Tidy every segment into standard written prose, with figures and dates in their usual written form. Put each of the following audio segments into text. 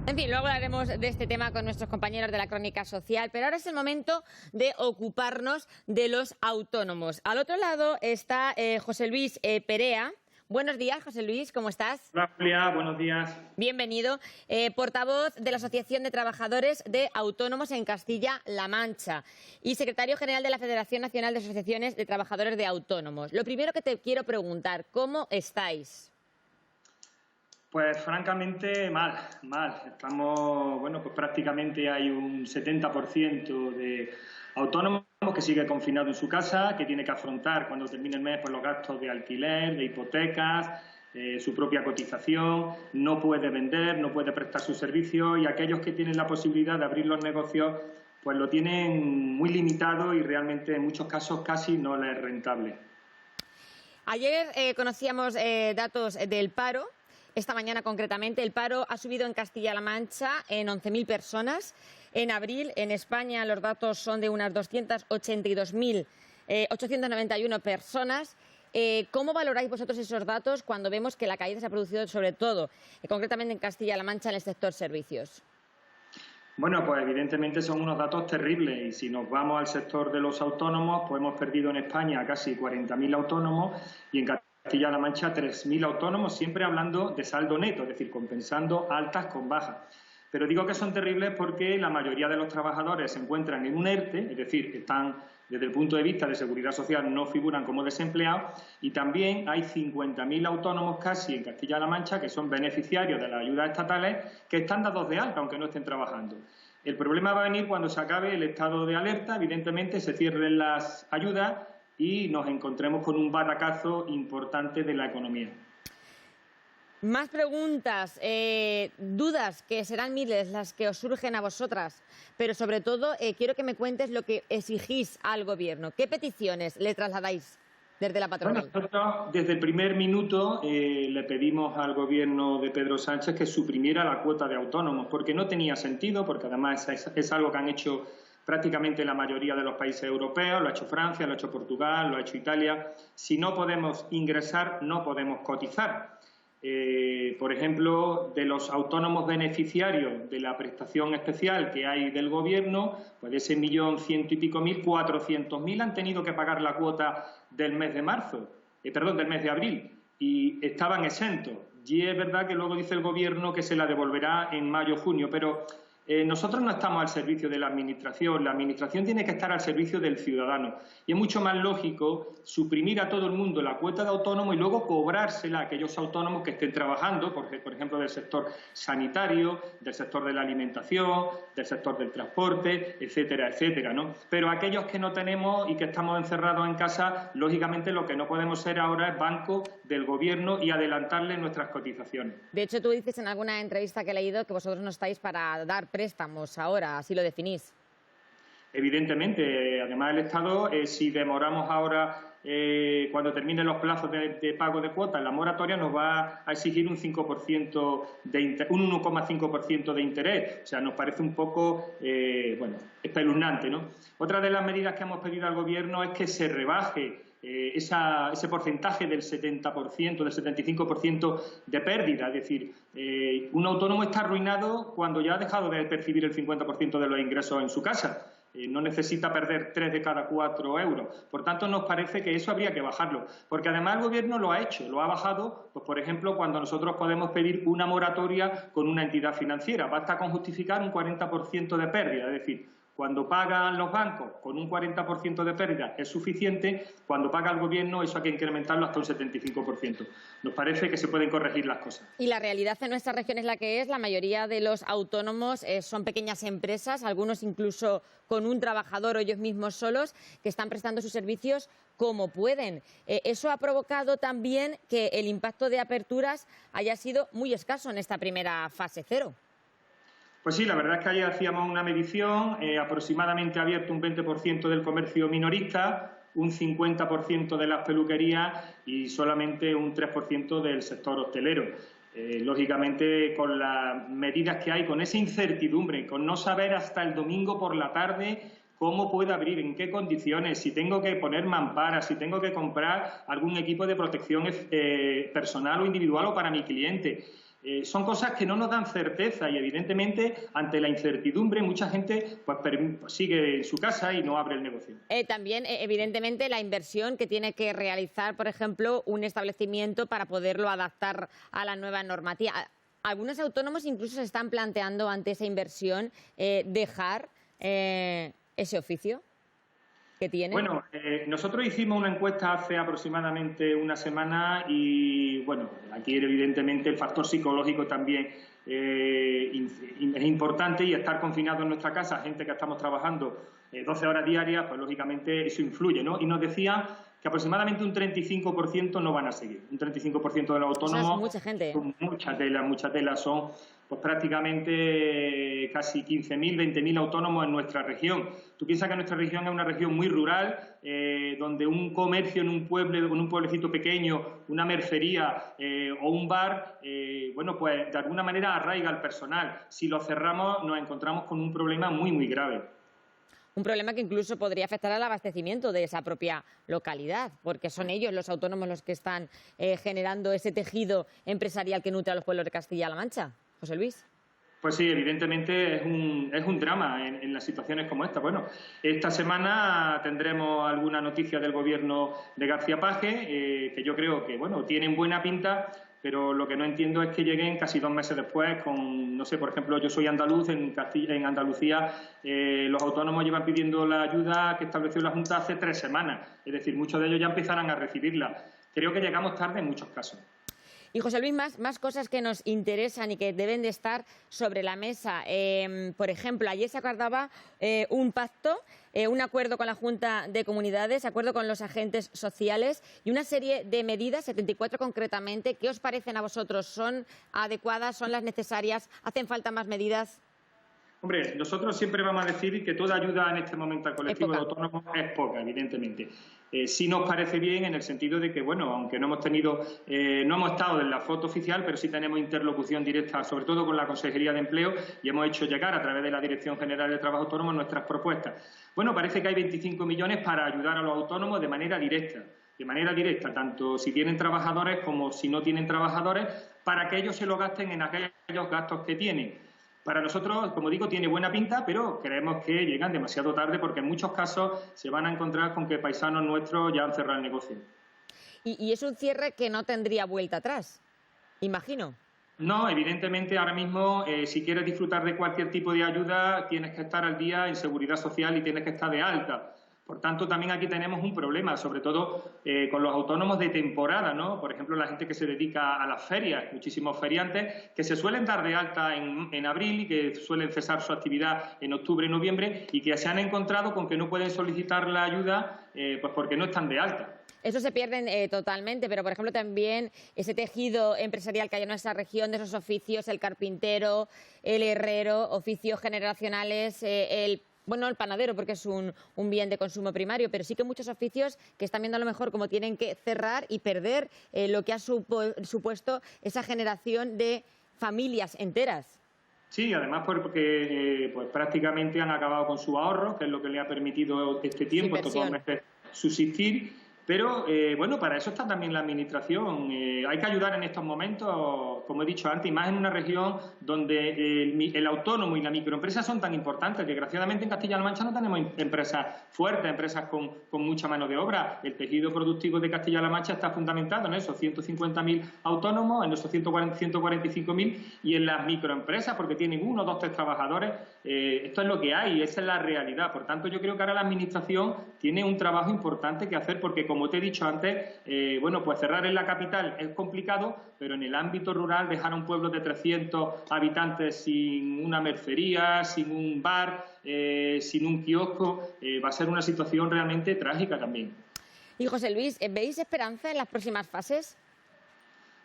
En fin, luego hablaremos de este tema con nuestros compañeros de la Crónica Social, pero ahora es el momento de ocuparnos de los autónomos. Al otro lado está José Luis Perea. Buenos días, José Luis, ¿cómo estás? Hola, Julia, buenos días. Bienvenido, portavoz de la Asociación de Trabajadores de Autónomos en Castilla-La Mancha y secretario general de la Federación Nacional de Asociaciones de Trabajadores de Autónomos. Lo primero que te quiero preguntar, ¿cómo estáis? Pues francamente mal. Estamos, pues prácticamente hay un 70% de autónomos que sigue confinado en su casa, que tiene que afrontar cuando termine el mes pues, los gastos de alquiler, de hipotecas, su propia cotización, no puede vender, no puede prestar sus servicios y aquellos que tienen la posibilidad de abrir los negocios pues lo tienen muy limitado y realmente en muchos casos casi no les es rentable. Ayer conocíamos datos del paro. Esta mañana, concretamente, el paro ha subido en Castilla-La Mancha en 11.000 personas. En abril, en España, los datos son de unas 282.891 personas. ¿Cómo valoráis vosotros esos datos cuando vemos que la caída se ha producido, sobre todo, concretamente en Castilla-La Mancha, en el sector servicios? Bueno, pues evidentemente son unos datos terribles y si nos vamos al sector de los autónomos, pues hemos perdido en España casi 40.000 autónomos y en Castilla-La Mancha 3.000 autónomos, siempre hablando de saldo neto, es decir, compensando altas con bajas. Pero digo que son terribles porque la mayoría de los trabajadores se encuentran en un ERTE, es decir, están desde el punto de vista de seguridad social no figuran como desempleados y también hay 50.000 autónomos casi en Castilla-La Mancha que son beneficiarios de las ayudas estatales que están dados de alta aunque no estén trabajando. El problema va a venir cuando se acabe el estado de alerta, evidentemente se cierren las ayudas y nos encontremos con un batacazo importante de la economía. Más preguntas, dudas, que serán miles las que os surgen a vosotras, pero sobre todo quiero que me cuentes lo que exigís al Gobierno. ¿Qué peticiones le trasladáis desde la patronal? Bueno, nosotros desde el primer minuto le pedimos al Gobierno de Pedro Sánchez que suprimiera la cuota de autónomos, porque no tenía sentido, porque además es algo que han hecho prácticamente la mayoría de los países europeos, lo ha hecho Francia, lo ha hecho Portugal, lo ha hecho Italia. Si no podemos ingresar, no podemos cotizar. Por ejemplo, de los autónomos beneficiarios de la prestación especial que hay del Gobierno, pues de ese 1.100.000 y pico, 400.000 han tenido que pagar la cuota del mes de del mes de abril, y estaban exentos. Y es verdad que luego dice el Gobierno que se la devolverá en mayo o junio, pero nosotros no estamos al servicio de la Administración tiene que estar al servicio del ciudadano y es mucho más lógico suprimir a todo el mundo la cuota de autónomo y luego cobrársela a aquellos autónomos que estén trabajando, por ejemplo del sector sanitario, del sector de la alimentación, del sector del transporte, etcétera, etcétera, ¿no? Pero aquellos que no tenemos y que estamos encerrados en casa, lógicamente lo que no podemos ser ahora es banco del Gobierno y adelantarle nuestras cotizaciones. De hecho, tú dices en alguna entrevista que he leído que vosotros no estáis para dar préstamos ahora, así lo definís. Evidentemente, además el Estado, si demoramos ahora, cuando terminen los plazos de pago de cuotas, la moratoria nos va a exigir un 5% un 1,5% de interés. O sea, nos parece un poco, espeluznante, ¿no? Otra de las medidas que hemos pedido al Gobierno es que se rebaje ese porcentaje del 70%, del 75% de pérdida. Es decir, un autónomo está arruinado cuando ya ha dejado de percibir el 50% de los ingresos en su casa. No necesita perder 3 de cada 4 euros. Por tanto, nos parece que eso habría que bajarlo. Porque además el Gobierno lo ha hecho, lo ha bajado, pues por ejemplo, cuando nosotros podemos pedir una moratoria con una entidad financiera. Basta con justificar un 40% de pérdida, es decir, cuando pagan los bancos con un 40% de pérdida es suficiente, cuando paga el Gobierno eso hay que incrementarlo hasta un 75%. Nos parece que se pueden corregir las cosas. Y la realidad en nuestra región es la que es. La mayoría de los autónomos son pequeñas empresas, algunos incluso con un trabajador o ellos mismos solos, que están prestando sus servicios como pueden. Eso ha provocado también que el impacto de aperturas haya sido muy escaso en esta primera fase cero. Pues sí, la verdad es que ayer hacíamos una medición, aproximadamente abierto un 20% del comercio minorista, un 50% de las peluquerías y solamente un 3% del sector hostelero. Lógicamente, con las medidas que hay, con esa incertidumbre, con no saber hasta el domingo por la tarde cómo puede abrir, en qué condiciones, si tengo que poner mamparas, si tengo que comprar algún equipo de protección personal o individual o para mi cliente. son cosas que no nos dan certeza y, evidentemente, ante la incertidumbre, mucha gente pues sigue en su casa y no abre el negocio. También, evidentemente, la inversión que tiene que realizar, por ejemplo, un establecimiento para poderlo adaptar a la nueva normativa. Algunos autónomos incluso se están planteando ante esa inversión dejar ese oficio que tienen. Bueno, nosotros hicimos una encuesta hace aproximadamente una semana y, bueno, aquí evidentemente el factor psicológico también es importante, y estar confinado en nuestra casa, gente que estamos trabajando 12 horas diarias, pues lógicamente eso influye, ¿no? Y nos decía que aproximadamente un 35% no van a seguir. Un 35% de los autónomos. Eso es mucha gente. Son muchas telas, son pues prácticamente casi 15.000, 20.000 autónomos en nuestra región. Tú piensas que nuestra región es una región muy rural, donde un comercio en un pueblo, en un pueblecito pequeño, una mercería o un bar, bueno, pues de alguna manera arraiga al personal. Si lo cerramos, nos encontramos con un problema muy, muy grave. Un problema que incluso podría afectar al abastecimiento de esa propia localidad, porque son ellos, los autónomos, los que están generando ese tejido empresarial que nutre a los pueblos de Castilla-La Mancha. José Luis. Pues sí, evidentemente es un drama en las situaciones como esta. Bueno, esta semana tendremos alguna noticia del gobierno de García Paje, que yo creo que, bueno, tienen buena pinta, pero lo que no entiendo es que lleguen casi 2 meses después con, no sé, por ejemplo, yo soy andaluz, en Andalucía los autónomos llevan pidiendo la ayuda que estableció la Junta hace 3 semanas, es decir, muchos de ellos ya empezarán a recibirla. Creo que llegamos tarde en muchos casos. Y José Luis, más cosas que nos interesan y que deben de estar sobre la mesa. Por ejemplo, ayer se acordaba un pacto, un acuerdo con la Junta de Comunidades, acuerdo con los agentes sociales y una serie de medidas, 74 concretamente. ¿Qué os parecen a vosotros? ¿Son adecuadas? ¿Son las necesarias? ¿Hacen falta más medidas? Hombre, nosotros siempre vamos a decir que toda ayuda en este momento al colectivo de autónomos es poca, evidentemente. Sí nos parece bien en el sentido de que, bueno, aunque no hemos estado en la foto oficial, pero sí tenemos interlocución directa, sobre todo con la Consejería de Empleo, y hemos hecho llegar a través de la Dirección General de Trabajo Autónomo nuestras propuestas. Bueno, parece que hay 25 millones para ayudar a los autónomos de manera directa, tanto si tienen trabajadores como si no tienen trabajadores, para que ellos se lo gasten en aquellos gastos que tienen. Para nosotros, como digo, tiene buena pinta, pero creemos que llegan demasiado tarde porque en muchos casos se van a encontrar con que paisanos nuestros ya han cerrado el negocio. Y es un cierre que no tendría vuelta atrás, imagino. No, evidentemente ahora mismo si quieres disfrutar de cualquier tipo de ayuda tienes que estar al día en Seguridad Social y tienes que estar de alta. Por tanto, también aquí tenemos un problema, sobre todo con los autónomos de temporada, ¿no? Por ejemplo, la gente que se dedica a las ferias, muchísimos feriantes que se suelen dar de alta en abril y que suelen cesar su actividad en octubre y noviembre y que se han encontrado con que no pueden solicitar la ayuda pues porque no están de alta. Eso se pierden totalmente, pero, por ejemplo, también ese tejido empresarial que hay en nuestra región, de esos oficios, el carpintero, el herrero, oficios generacionales, el panadero, porque es un bien de consumo primario, pero sí que muchos oficios que están viendo a lo mejor cómo tienen que cerrar y perder lo que ha supuesto esa generación de familias enteras. Sí, además porque pues prácticamente han acabado con su ahorro, que es lo que le ha permitido este tiempo, estos 2 meses, subsistir. Pero, bueno, para eso está también la Administración. Hay que ayudar en estos momentos, como he dicho antes, y más en una región donde el autónomo y la microempresa son tan importantes. Desgraciadamente, en Castilla-La Mancha no tenemos empresas fuertes, empresas con mucha mano de obra. El tejido productivo de Castilla-La Mancha está fundamentado en esos 150.000 autónomos, en esos 145.000 y en las microempresas, porque tienen 1, 2, 3 trabajadores. Esto es lo que hay, esa es la realidad. Por tanto, yo creo que ahora la Administración tiene un trabajo importante que hacer porque, como te he dicho antes, bueno, pues cerrar en la capital es complicado, pero en el ámbito rural dejar a un pueblo de 300 habitantes sin una mercería, sin un bar, sin un kiosco, va a ser una situación realmente trágica también. Y José Luis, ¿veis esperanza en las próximas fases?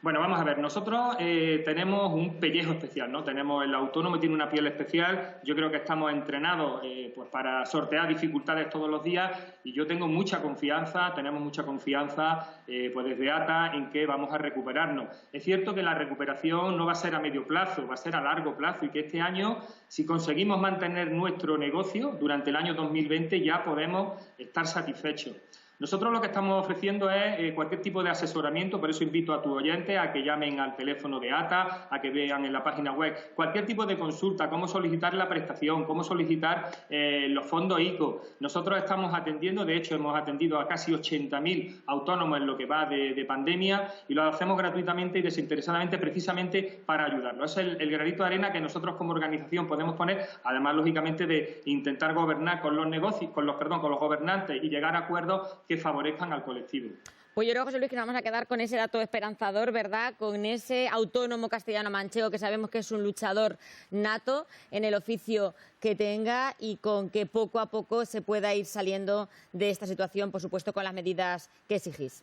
Bueno, vamos a ver, nosotros tenemos un pellejo especial, ¿no? Tenemos el autónomo, tiene una piel especial, yo creo que estamos entrenados pues para sortear dificultades todos los días y yo tengo mucha confianza, tenemos mucha confianza pues desde ATA en que vamos a recuperarnos. Es cierto que la recuperación no va a ser a medio plazo, va a ser a largo plazo y que este año, si conseguimos mantener nuestro negocio durante el año 2020, ya podemos estar satisfechos. Nosotros lo que estamos ofreciendo es cualquier tipo de asesoramiento, por eso invito a tus oyentes a que llamen al teléfono de ATA, a que vean en la página web cualquier tipo de consulta, cómo solicitar la prestación, cómo solicitar los fondos ICO. Nosotros estamos atendiendo, de hecho hemos atendido a casi 80.000 autónomos en lo que va de pandemia y lo hacemos gratuitamente y desinteresadamente precisamente para ayudarlos. Es el granito de arena que nosotros como organización podemos poner, además lógicamente de intentar gobernar con los negocios, con los gobernantes y llegar a acuerdos que favorezcan al colectivo. Pues yo creo, José Luis, que nos vamos a quedar con ese dato esperanzador, ¿verdad? Con ese autónomo castellano-manchego que sabemos que es un luchador nato en el oficio que tenga y con que poco a poco se pueda ir saliendo de esta situación, por supuesto, con las medidas que exigís.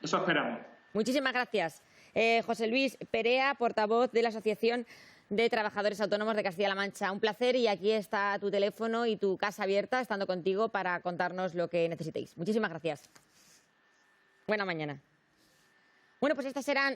Eso esperamos. Muchísimas gracias. José Luis Perea, portavoz de la Asociación de Trabajadores Autónomos de Castilla-La Mancha. Un placer y aquí está tu teléfono y tu casa abierta, estando contigo para contarnos lo que necesitéis. Muchísimas gracias. Buena mañana. Bueno, pues estas serán